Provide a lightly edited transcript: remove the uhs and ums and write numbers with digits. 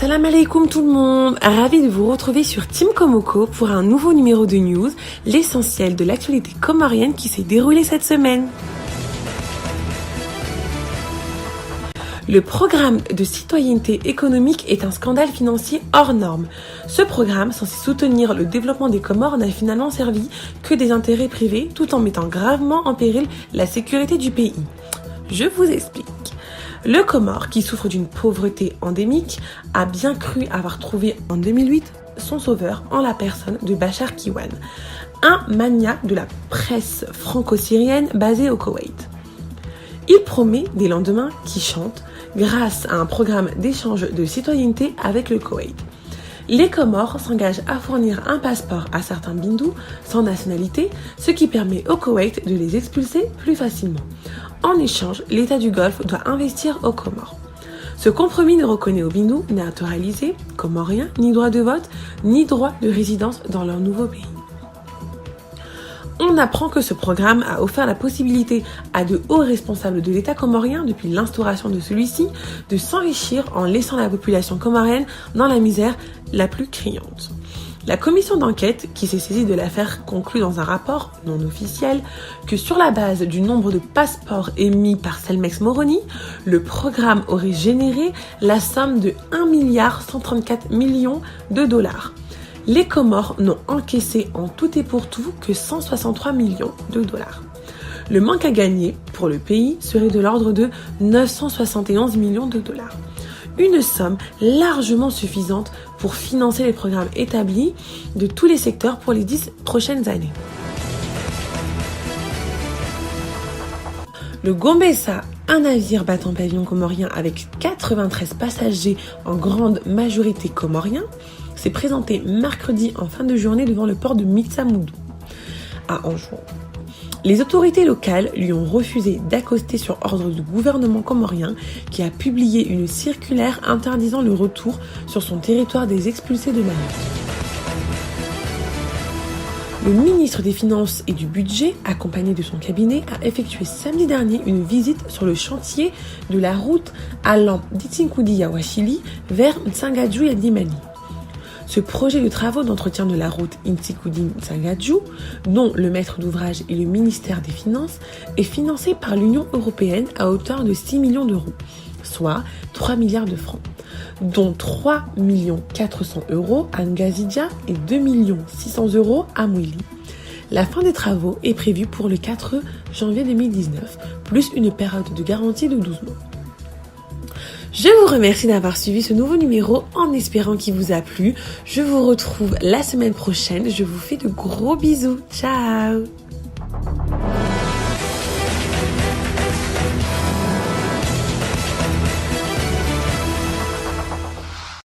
Assalamu alaikum tout le monde, ravi de vous retrouver sur Team Komoko pour un nouveau numéro de news, l'essentiel de l'actualité comorienne qui s'est déroulée cette semaine. Le programme de citoyenneté économique est un scandale financier hors norme. Ce programme, censé soutenir le développement des Comores, n'a finalement servi que des intérêts privés tout en mettant gravement en péril la sécurité du pays. Je vous explique. Le Comore, qui souffre d'une pauvreté endémique, a bien cru avoir trouvé en 2008 son sauveur en la personne de Bachar Kiwan, un magnat de la presse franco-syrienne basé au Koweït. Il promet des lendemains qui chantent grâce à un programme d'échange de citoyenneté avec le Koweït. Les Comores s'engagent à fournir un passeport à certains bindous sans nationalité, ce qui permet au Koweït de les expulser plus facilement. En échange, l'État du Golfe doit investir aux Comores. Ce compromis ne reconnaît aux bindous naturalisés, comoriens, ni droit de vote, ni droit de résidence dans leur nouveau pays. On apprend que ce programme a offert la possibilité à de hauts responsables de l'État comorien, depuis l'instauration de celui-ci, de s'enrichir en laissant la population comorienne dans la misère la plus criante. La commission d'enquête, qui s'est saisie de l'affaire, conclut dans un rapport non officiel que sur la base du nombre de passeports émis par Selmex Moroni, le programme aurait généré la somme de 1,134 milliard de dollars. Les Comores n'ont encaissé en tout et pour tout que 163 millions de dollars. Le manque à gagner pour le pays serait de l'ordre de 971 millions de dollars. Une somme largement suffisante pour financer les programmes établis de tous les secteurs pour les 10 prochaines années. Le Gombessa, un navire battant pavillon comorien avec 93 passagers en grande majorité comoriens, s'est présenté mercredi en fin de journée devant le port de Mitsamoudou, à Anjou. Les autorités locales lui ont refusé d'accoster sur ordre du gouvernement comorien qui a publié une circulaire interdisant le retour sur son territoire des expulsés de Mayotte. Le ministre des Finances et du Budget, accompagné de son cabinet, a effectué samedi dernier une visite sur le chantier de la route allant d'Itsinkoudi-Yawashili vers Nsangadjou-Yadimani. Ce projet de travaux d'entretien de la route Intsikoudi-Nsangadjou, dont le maître d'ouvrage est le ministère des Finances, est financé par l'Union européenne à hauteur de 6 millions d'euros, soit 3 milliards de francs, dont 3 400 000 € à Ngazidja et 2 600 000 € à Mouili. La fin des travaux est prévue pour le 4 janvier 2019, plus une période de garantie de 12 mois. Je vous remercie d'avoir suivi ce nouveau numéro en espérant qu'il vous a plu. Je vous retrouve la semaine prochaine. Je vous fais de gros bisous. Ciao!